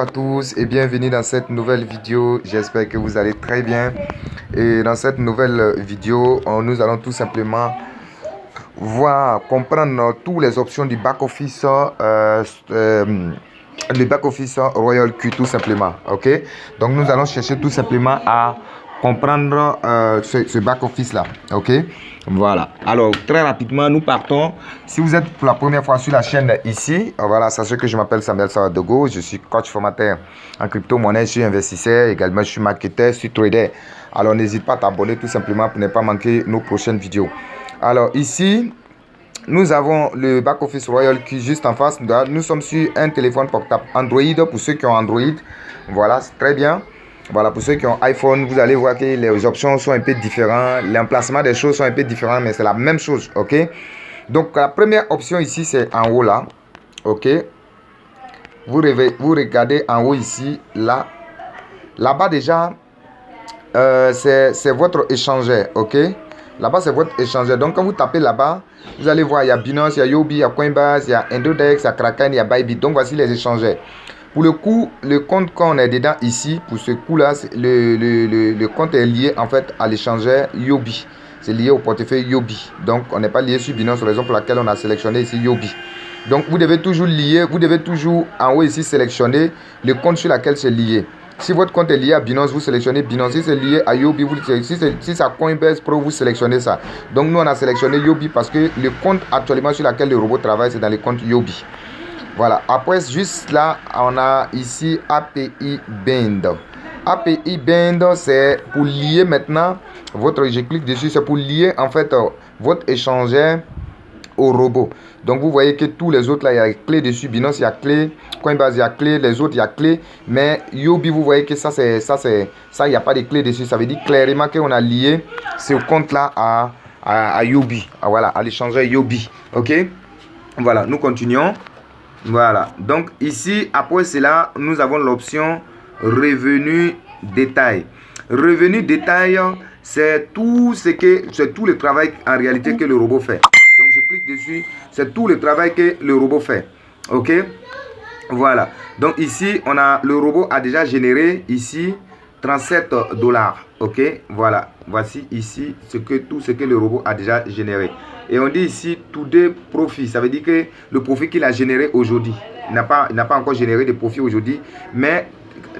à tous et bienvenue dans cette nouvelle vidéo. J'espère que vous allez très bien. Et dans cette nouvelle vidéo, nous allons tout simplement comprendre toutes les options du back-office Royal Q tout simplement. Ok, donc nous allons chercher tout simplement à comprendre ce back-office là. Ok, voilà. Alors très rapidement, nous partons. Si vous êtes pour la première fois sur la chaîne ici, voilà, sachez que je m'appelle Samuel Saradogo. Je suis coach formateur en crypto-monnaie, je suis investisseur, également je suis marketeur, je suis trader. Alors n'hésite pas à t'abonner tout simplement pour ne pas manquer nos prochaines vidéos. Alors ici, nous avons le back-office Royal Q juste en face. Nous sommes sur un téléphone portable Android pour ceux qui ont Android. Voilà, c'est très bien. Voilà, pour ceux qui ont iPhone, vous allez voir que les options sont un peu différentes. L'emplacement des choses sont un peu différents, mais c'est la même chose. Ok. Donc, la première option ici, c'est en haut là. Ok. Vous regardez en haut ici. Là-bas déjà, c'est votre échangeur. Ok. Là-bas, c'est votre échangeur. Donc, quand vous tapez là-bas, vous allez voir, il y a Binance, il y a Yobi, il y a Coinbase, il y a Indodex, il y a Kraken, il y a Bybit. Donc, voici les échangeurs. Pour le coup, le compte qu'on est dedans ici, pour ce coup-là, le compte est lié en fait à l'échangeur Yobi. C'est lié au portefeuille Yobi. Donc, on n'est pas lié sur Binance, raison pour laquelle on a sélectionné ici Yobi. Donc, vous devez toujours lier, vous devez toujours en haut ici sélectionner le compte sur lequel c'est lié. Si votre compte est lié à Binance, vous sélectionnez Binance. Si c'est lié à Yobi, si c'est Coinbase Pro, vous sélectionnez ça. Donc, nous, on a sélectionné Yobi parce que le compte actuellement sur lequel le robot travaille, c'est dans le compte Yobi. Voilà. Après, juste là, on a ici API Band. API Band, c'est pour lier maintenant votre... Je clique dessus, c'est pour lier en fait votre échangeur au robot. Donc, vous voyez que tous les autres, là, il y a clé dessus. Binance, il y a clé. Coinbase, il y a clé. Les autres, il y a clé. Mais Yobi, vous voyez que ça, il n'y a pas de clé dessus. Ça veut dire clairement qu'on a lié ce compte-là à Yobi. Voilà, à l'échangeur Yobi. OK? Voilà, nous continuons. Voilà. Donc, ici, après cela, nous avons l'option revenu détail. Revenu détail, c'est tout le travail en réalité que le robot fait. Donc, je clique dessus. C'est tout le travail que le robot fait. OK? Voilà. Donc, ici, le robot a déjà généré ici 37 $. OK? Voilà. Voici ici tout ce que le robot a déjà généré. Et on dit ici today profit. Ça veut dire que le profit qu'il a généré aujourd'hui. Il n'a pas encore généré de profit aujourd'hui. Mais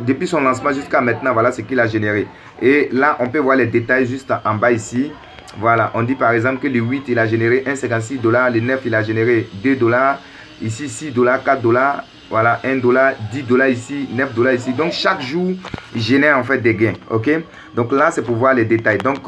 depuis son lancement jusqu'à maintenant, voilà ce qu'il a généré. Et là, on peut voir les détails juste en bas ici. Voilà, on dit par exemple que le 8, il a généré 1,56 $. Le 9, il a généré 2 $. Ici, 6 $, 4 $. Voilà, 1 $, 10 $ ici, 9 $ ici. Donc, chaque jour, il génère en fait des gains. OK? Donc là, c'est pour voir les détails. Donc,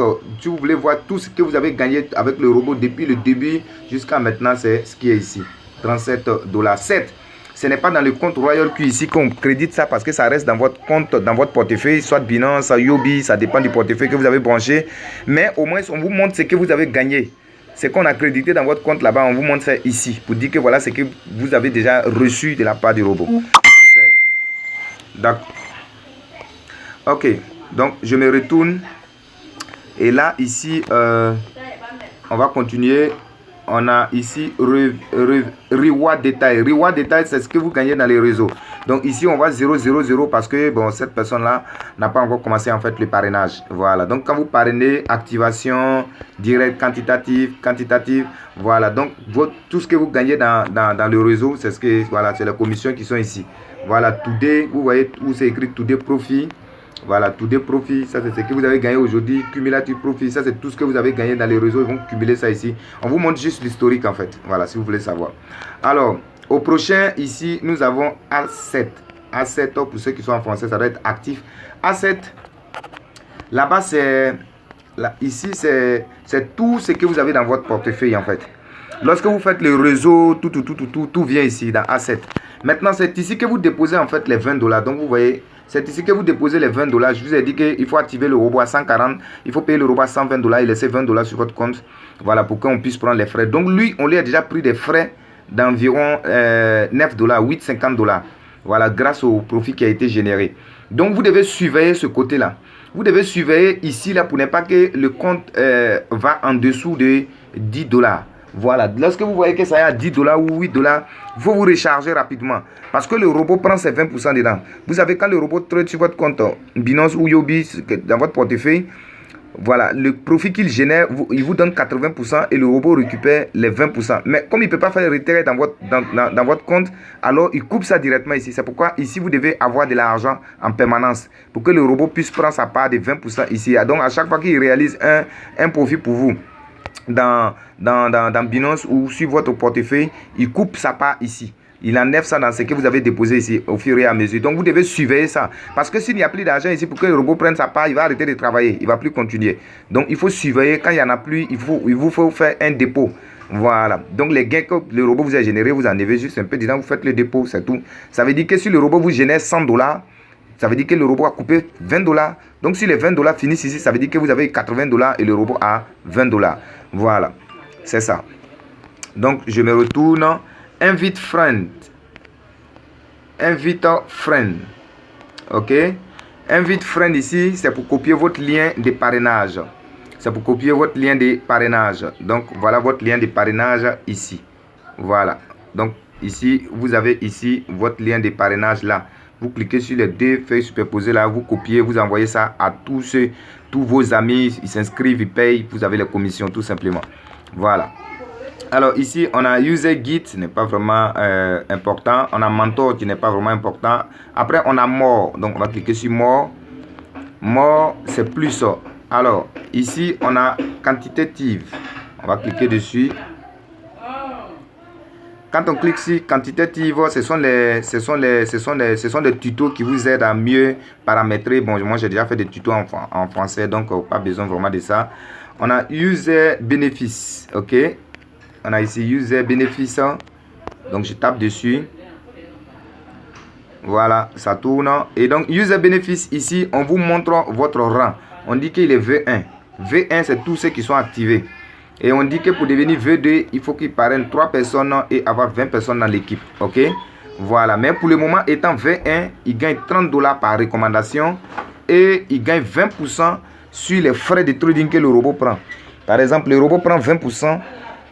si vous voulez voir tout ce que vous avez gagné avec le robot depuis le début jusqu'à maintenant, c'est ce qui est ici. 37 $. 7. Ce n'est pas dans le compte Royal Q ici qu'on crédite ça parce que ça reste dans votre compte, dans votre portefeuille, soit Binance, soit Yobi, ça dépend du portefeuille que vous avez branché. Mais au moins, on vous montre ce que vous avez gagné. Ce qu'on a crédité dans votre compte là-bas, on vous montre ça ici pour dire que voilà ce que vous avez déjà reçu de la part du robot. D'accord. Ok, donc je me retourne. Et là, ici, on va continuer. On a ici reward détail. Reward détail, c'est ce que vous gagnez dans les réseaux. Donc ici, on va 000 parce que bon, cette personne-là n'a pas encore commencé en fait le parrainage. Voilà. Donc quand vous parrainez, activation, direct, quantitative. Voilà. Donc tout ce que vous gagnez dans le réseau, c'est voilà, c'est les commissions qui sont ici. Voilà. Today, vous voyez où c'est écrit Today Profit. Voilà, Today Profit, ça c'est ce que vous avez gagné aujourd'hui. Cumulative Profit, ça c'est tout ce que vous avez gagné dans les réseaux. Ils vont cumuler ça ici. On vous montre juste l'historique en fait. Voilà, si vous voulez savoir. Alors, au prochain, ici, nous avons Asset. Asset, pour ceux qui sont en français, ça doit être actif. Asset, là-bas, ici, c'est tout ce que vous avez dans votre portefeuille en fait. Lorsque vous faites le réseau, tout vient ici dans Asset. Maintenant, c'est ici que vous déposez en fait les 20 $. Donc, vous voyez, c'est ici que vous déposez les 20 $. Je vous ai dit qu'il faut activer le robot à 140. Il faut payer le robot à 120 $ et laisser 20 $ sur votre compte. Voilà, pour qu'on puisse prendre les frais. Donc, lui, on lui a déjà pris des frais d'environ 9 $, 8,50 $. Voilà, grâce au profit qui a été généré. Donc, vous devez surveiller ce côté-là. Vous devez surveiller ici, là, pour ne pas que le compte va en dessous de 10 $. Voilà, lorsque vous voyez que ça est à 10 dollars ou 8 dollars, il faut vous recharger rapidement. Parce que le robot prend ses 20% dedans. Vous savez, quand le robot trade sur votre compte Binance ou Yobi, dans votre portefeuille, voilà, le profit qu'il génère, il vous donne 80% et le robot récupère les 20%. Mais comme il ne peut pas faire le retrait dans votre compte, alors il coupe ça directement ici. C'est pourquoi ici, vous devez avoir de l'argent en permanence pour que le robot puisse prendre sa part de 20% ici. Donc, à chaque fois qu'il réalise un profit pour vous, dans Binance ou sur votre portefeuille, il coupe sa part ici. Il enlève ça dans ce que vous avez déposé ici au fur et à mesure. Donc vous devez surveiller ça. Parce que s'il n'y a plus d'argent ici pour que le robot prenne sa part, il va arrêter de travailler. Il ne va plus continuer. Donc il faut surveiller. Quand il n'y en a plus, il vous faut faire un dépôt. Voilà. Donc les gains que le robot vous a généré, vous enlevez juste un peu dedans, vous faites le dépôt, c'est tout. Ça veut dire que si le robot vous génère 100 dollars, ça veut dire que le robot a coupé 20 dollars. Donc si les 20 dollars finissent ici, ça veut dire que vous avez 80 dollars et le robot a 20 dollars. Voilà. C'est ça. Donc je me retourne. Invite friend. Invite friend. Ok. Invite friend ici, c'est pour copier votre lien de parrainage. C'est pour copier votre lien de parrainage. Donc voilà votre lien de parrainage ici. Voilà. Donc ici, vous avez ici votre lien de parrainage là. Vous cliquez sur les deux feuilles superposées là, vous copiez, vous envoyez ça à tous vos amis. Ils s'inscrivent, ils payent. Vous avez les commissions tout simplement. Voilà. Alors ici, on a user guide, ce n'est pas vraiment important. On a mentor qui n'est pas vraiment important. Après, on a more. Donc, on va cliquer sur more. More, c'est plus. Alors, ici, on a quantitative. On va cliquer dessus. Quand on clique sur quantitative, ce sont des tutos qui vous aident à mieux paramétrer. Bon, moi, j'ai déjà fait des tutos en français, donc pas besoin vraiment de ça. On a user bénéfice, ok. On a ici user bénéfice. Donc je tape dessus. Voilà, ça tourne. Et donc user bénéfice ici, on vous montre votre rang. On dit qu'il est V1. V1, c'est tous ceux qui sont activés. Et on dit que pour devenir V2, il faut qu'il parraine 3 personnes et avoir 20 personnes dans l'équipe. Ok. Voilà. Mais pour le moment, étant V1, il gagne 30 dollars par recommandation. Et il gagne 20% sur les frais de trading que le robot prend. Par exemple, le robot prend 20%.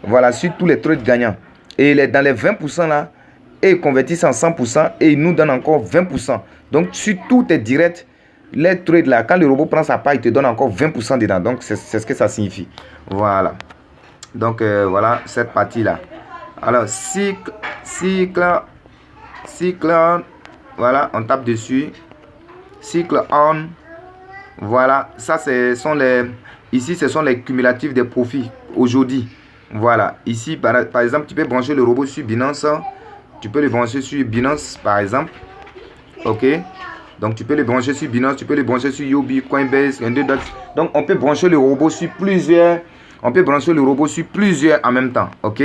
Voilà, sur tous les trades gagnants. Et dans les 20% là, et ils convertissent en 100% et ils nous donnent encore 20%. Donc, sur tout est direct, les trades là, quand le robot prend sa part, il te donne encore 20% dedans. Donc, c'est ce que ça signifie. Voilà. Donc, voilà cette partie là. Alors, cycle, voilà, on tape dessus. Cycle on. Voilà, ça, ici, ce sont les cumulatifs des profits aujourd'hui. Voilà, ici par exemple, tu peux brancher le robot sur Binance. Tu peux le brancher sur Binance par exemple. Ok. Donc tu peux le brancher sur Binance, tu peux le brancher sur Yobi, Coinbase, donc on peut brancher le robot sur plusieurs. On peut brancher le robot sur plusieurs en même temps. Ok.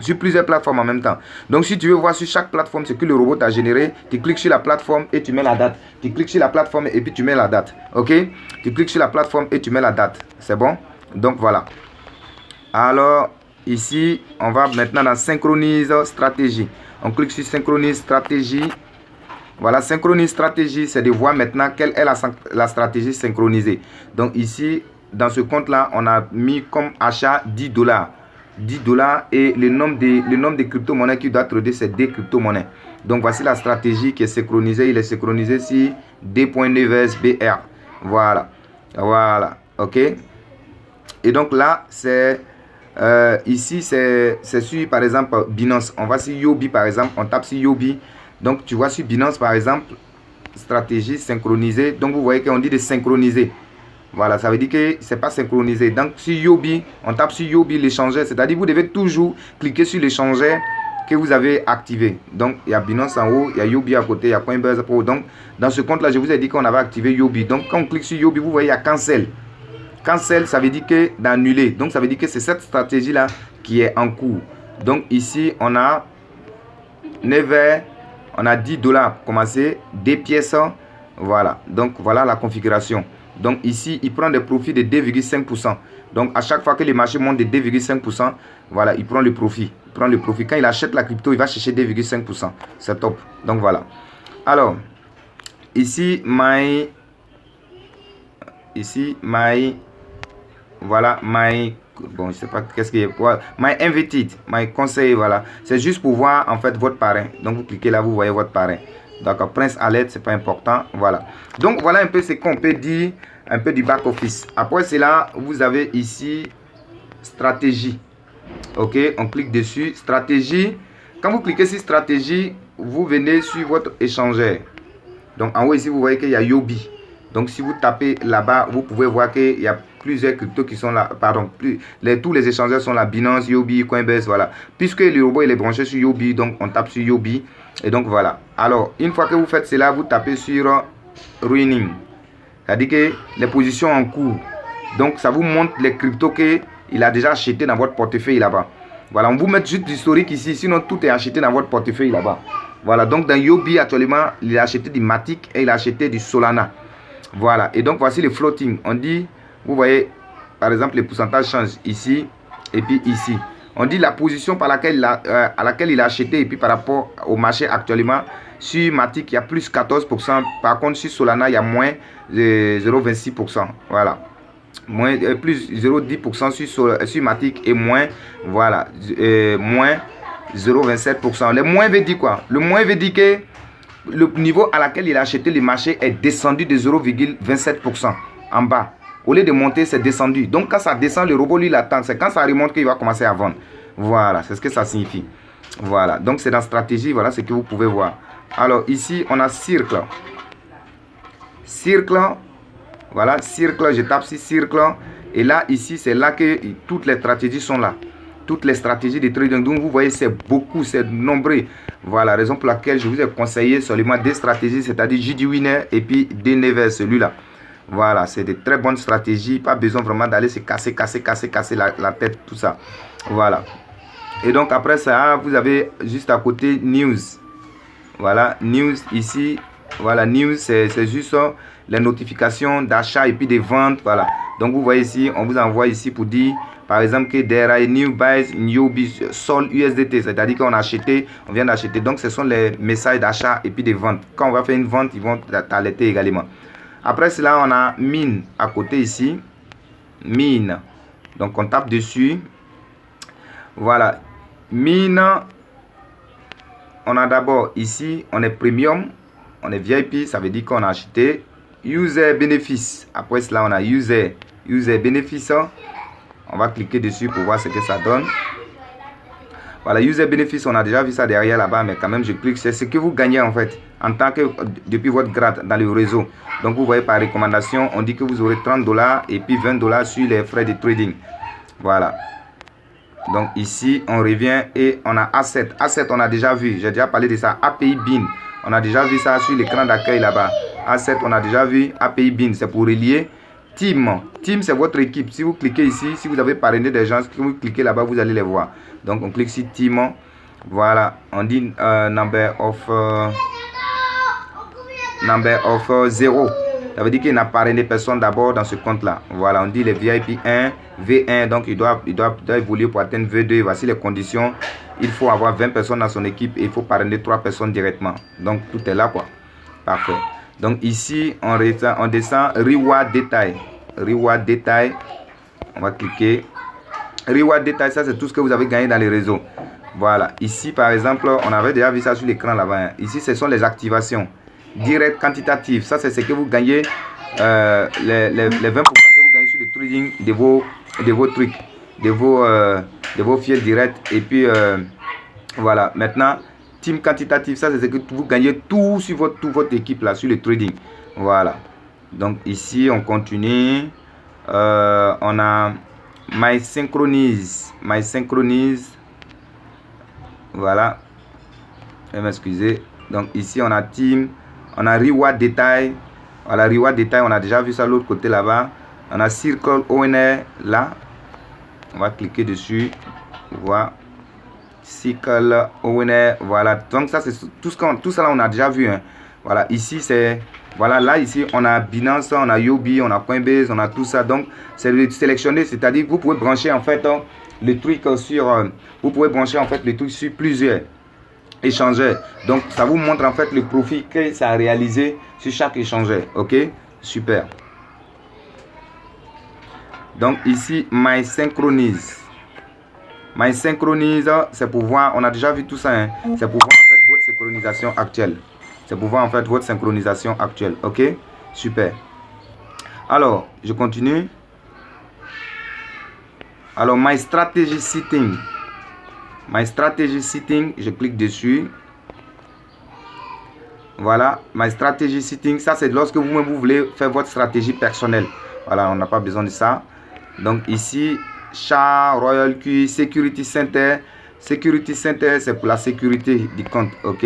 Sur plusieurs plateformes en même temps. Donc si tu veux voir sur chaque plateforme ce que le robot a généré, tu cliques sur la plateforme et tu mets la date. Tu cliques sur la plateforme et puis tu mets la date. Ok. Tu cliques sur la plateforme et tu mets la date. C'est bon. Donc voilà. Alors, ici, on va maintenant dans Synchronise stratégie. On clique sur Synchronise stratégie. Voilà, Synchronise stratégie, c'est de voir maintenant quelle est la stratégie synchronisée. Donc ici, dans ce compte-là, on a mis comme achat 10 dollars. 10 dollars et le nombre de crypto-monnaies qui doit trader, c'est des crypto-monnaies. Donc voici la stratégie qui est synchronisée. Il est synchronisé sur D.9 BR. Voilà. Voilà. OK. Et donc là, c'est... ici c'est sur par exemple Binance. On va sur Yobi par exemple, on tape sur Yobi. Donc tu vois sur Binance par exemple, stratégie synchronisée. Donc vous voyez qu'on dit de synchroniser. Voilà, ça veut dire que c'est pas synchronisé. Donc sur Yobi, on tape sur Yobi l'échangeur, c'est-à-dire vous devez toujours cliquer sur l'échangeur que vous avez activé. Donc il y a Binance en haut, il y a Yobi à côté, il y a Coinbase Pro. Donc dans ce compte là, je vous ai dit qu'on avait activé Yobi. Donc quand on clique sur Yobi, vous voyez il y a cancel. Cancel, ça veut dire que d'annuler. Donc, ça veut dire que c'est cette stratégie-là qui est en cours. Donc, ici, on a 9 on a 10 dollars pour commencer, des pièces. Voilà. Donc, voilà la configuration. Donc, ici, il prend des profits de 2,5%. Donc, à chaque fois que les marchés montent de 2,5%, voilà, il prend le profit. Il prend le profit. Quand il achète la crypto, il va chercher 2,5%. C'est top. Donc, voilà. Alors, ici, my voilà, bon, je sais pas qu'est-ce qui est, my invited, my conseil, voilà. C'est juste pour voir, en fait, votre parrain. Donc, vous cliquez là, vous voyez votre parrain. D'accord, Prince Alert, c'est pas important, voilà. Donc, voilà un peu ce qu'on peut dire, un peu du back-office. Après cela, vous avez ici, stratégie. Ok, on clique dessus, stratégie. Quand vous cliquez sur stratégie, vous venez sur votre échangeur. Donc, en haut ici, vous voyez qu'il y a Yobi. Donc, si vous tapez là-bas, vous pouvez voir qu'il y a plusieurs cryptos qui sont là. Pardon, tous les échangeurs sont là. Binance, Yobi, Coinbase, voilà. Puisque le robot il est branché sur Yobi, donc on tape sur Yobi. Et donc, voilà. Alors, une fois que vous faites cela, vous tapez sur Ruining. C'est-à-dire que les positions en cours. Donc, ça vous montre les cryptos qu'il a déjà acheté dans votre portefeuille là-bas. Voilà, on vous met juste l'historique ici. Sinon, tout est acheté dans votre portefeuille là-bas. Voilà, donc dans Yobi, actuellement, il a acheté du Matic et il a acheté du Solana. Voilà, et donc voici le floating. On dit, vous voyez, par exemple, les pourcentages changent ici et puis ici. On dit la position à laquelle il a acheté et puis par rapport au marché actuellement. Sur Matic, il y a plus 14%. Par contre, sur Solana, il y a moins 0,26%. Voilà. Plus 0,10% sur Matic et moins, voilà, moins 0,27%. Le moins veut dire quoi? Le moins veut dire que le niveau à laquelle il a acheté le marché est descendu de 0,27% en bas. Au lieu de monter, c'est descendu. Donc, quand ça descend, le robot, lui, il attend. C'est quand ça remonte qu'il va commencer à vendre. Voilà, c'est ce que ça signifie. Voilà, donc c'est dans stratégie, voilà ce que vous pouvez voir. Alors, ici, on a cercle. Cercle, voilà, cercle, je tape sur cercle. Et là, ici, c'est là que toutes les stratégies sont là. Toutes les stratégies de trading. Donc, vous voyez, c'est beaucoup, c'est nombreux. Voilà, raison pour laquelle je vous ai conseillé seulement des stratégies, c'est-à-dire JD Winner et puis Denever, celui-là. Voilà, c'est de très bonnes stratégies. Pas besoin vraiment d'aller se casser la tête, tout ça. Voilà. Et donc, après ça, vous avez juste à côté News. Voilà, News ici. Voilà, News, c'est juste les notifications d'achat et puis des ventes. Voilà. Donc, vous voyez ici, on vous envoie ici pour dire... Par exemple, que there are new buys in Yobi Sol USDT, c'est-à-dire qu'on a acheté, on vient d'acheter. Donc, ce sont les messages d'achat et puis des ventes. Quand on va faire une vente, ils vont t'alerter également. Après cela, on a Mine à côté ici. Mine. Donc, on tape dessus. Voilà. Mine. On a d'abord ici, on est Premium. On est VIP, ça veut dire qu'on a acheté. User Bénéfice. Après cela, on a User Bénéfice. On va cliquer dessus pour voir ce que ça donne. Voilà, user bénéfice, on a déjà vu ça derrière là-bas, mais quand même, je clique. C'est ce que vous gagnez en fait, en tant que, depuis votre grade dans le réseau. Donc, vous voyez par recommandation, on dit que vous aurez 30 $ et puis 20 $ sur les frais de trading. Voilà. Donc, ici, on revient et on a Asset. Asset, on a déjà vu, j'ai déjà parlé de ça. API Bin, on a déjà vu ça sur l'écran d'accueil là-bas. Asset, on a déjà vu. API Bin, c'est pour relier. Team, c'est votre équipe. Si vous cliquez ici, si vous avez parrainé des gens, si vous cliquez là-bas, vous allez les voir. Donc, on clique sur Team. Voilà, on dit number of 0. Ça veut dire qu'il n'a parrainé personne d'abord dans ce compte-là. Voilà, on dit les VIP 1, V1. Donc, il doit évoluer pour atteindre V2. Voici les conditions. Il faut avoir 20 personnes dans son équipe et il faut parrainer 3 personnes directement. Donc, tout est là, quoi. Parfait. Donc ici, on descend Reward Détail. Reward Détail. On va cliquer. Reward Détail, ça c'est tout ce que vous avez gagné dans les réseaux. Voilà. Ici, par exemple, on avait déjà vu ça sur l'écran là-bas. Ici, ce sont les activations. Direct quantitative. Ça, c'est ce que vous gagnez. Les 20% que vous gagnez sur le trading de vos trucs. De vos fiels directs. Et puis, voilà. Maintenant... Team quantitatif, ça c'est ce que vous gagnez tout sur votre équipe là, sur le trading. Voilà. Donc ici, on continue. On a My Synchronize. Voilà. Je vais m'excuser. Donc ici, on a Team. On a Reward Détail. Voilà, Reward Détail, on a déjà vu ça de l'autre côté là-bas. On a Circle ONR là. On va cliquer dessus. Voilà. Cycle, Owner, voilà. Donc ça c'est tout ça là on a déjà vu. Hein. Voilà, ici c'est, voilà, là ici on a Binance, on a Yobi, on a Coinbase, on a tout ça. Donc c'est sélectionné, c'est-à-dire que vous pouvez brancher en fait le truc sur, vous pouvez brancher en fait le truc sur plusieurs échangeurs. Donc ça vous montre en fait le profit que ça a réalisé sur chaque échangeur. Ok, super. Donc ici, My Synchronise. My Synchronise, c'est pour voir, on a déjà vu tout ça, hein? C'est pour voir en fait votre synchronisation actuelle. C'est pour voir en fait votre synchronisation actuelle. Ok, super. Alors, je continue. Alors, My Strategy Setting. My Strategy Setting, je clique dessus. Voilà, My Strategy Setting, ça c'est lorsque vous-même vous voulez faire votre stratégie personnelle. Voilà, on n'a pas besoin de ça. Donc ici, SHA, Royal Q, Security Center. Security Center, c'est pour la sécurité du compte, ok?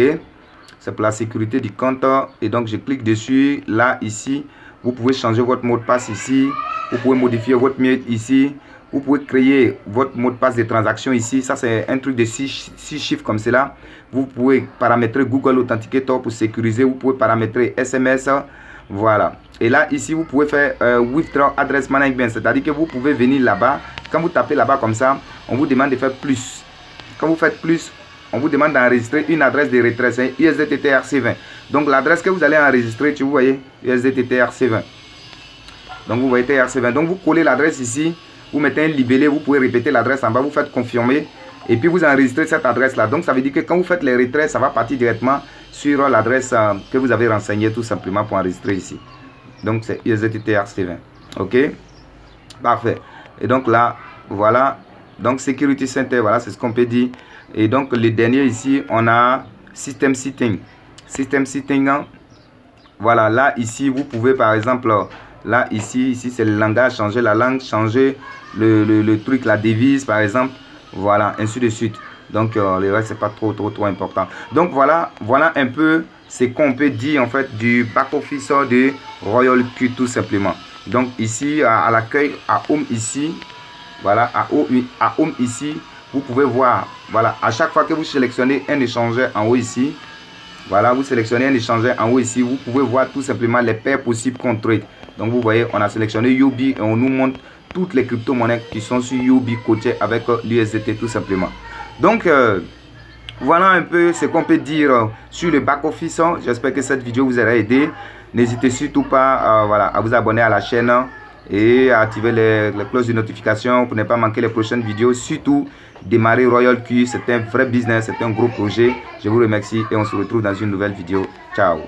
C'est pour la sécurité du compte. Et donc, je clique dessus. Là, ici, vous pouvez changer votre mot de passe ici. Vous pouvez modifier votre mute ici. Vous pouvez créer votre mot de passe de transaction ici. Ça, c'est un truc de 6 chiffres comme cela. Vous pouvez paramétrer Google Authenticator pour sécuriser. Vous pouvez paramétrer SMS. Voilà. Et là, ici, vous pouvez faire Withdraw Address Management. C'est-à-dire que vous pouvez venir là-bas. Quand vous tapez là-bas comme ça, on vous demande de faire plus. Quand vous faites plus, on vous demande d'enregistrer une adresse de retrait, USDTTRC20. Donc, l'adresse que vous allez enregistrer, vous voyez, USDTTRC20. Donc, vous voyez TRC20. Donc, vous collez l'adresse ici. Vous mettez un libellé, vous pouvez répéter l'adresse en bas, vous faites confirmer et puis vous enregistrez cette adresse là. Donc ça veut dire que quand vous faites les retraits, ça va partir directement sur l'adresse que vous avez renseignée tout simplement pour enregistrer ici. Donc c'est USDTTRC20. Ok, parfait. Et donc là, voilà. Donc Security Center, voilà, c'est ce qu'on peut dire. Et donc le dernier ici, on a System Setting. System Setting, hein. Voilà, là ici, vous pouvez par exemple... Là, ici c'est le langage, changer la langue, changer le truc, la devise, par exemple. Voilà, ainsi de suite. Donc, le reste, c'est pas trop important. Donc, voilà un peu ce qu'on peut dire, en fait, du back-office de Royal Q, tout simplement. Donc, ici, à l'accueil, à Home, ici, voilà, à Home, ici, vous pouvez voir, voilà, à chaque fois que vous sélectionnez un échangeur en haut, ici, voilà, vous sélectionnez un échangeur en haut, ici, vous pouvez voir tout simplement les paires possibles qu'on trade. Donc vous voyez, on a sélectionné UB et on nous montre toutes les crypto-monnaies qui sont sur UB côté avec l'USDT tout simplement. Donc voilà un peu ce qu'on peut dire sur le back-office. J'espère que cette vidéo vous aura aidé. N'hésitez surtout pas voilà, à vous abonner à la chaîne et à activer les cloches de notification pour ne pas manquer les prochaines vidéos. Surtout, démarrer Royal Q, c'est un vrai business, c'est un gros projet. Je vous remercie et on se retrouve dans une nouvelle vidéo. Ciao.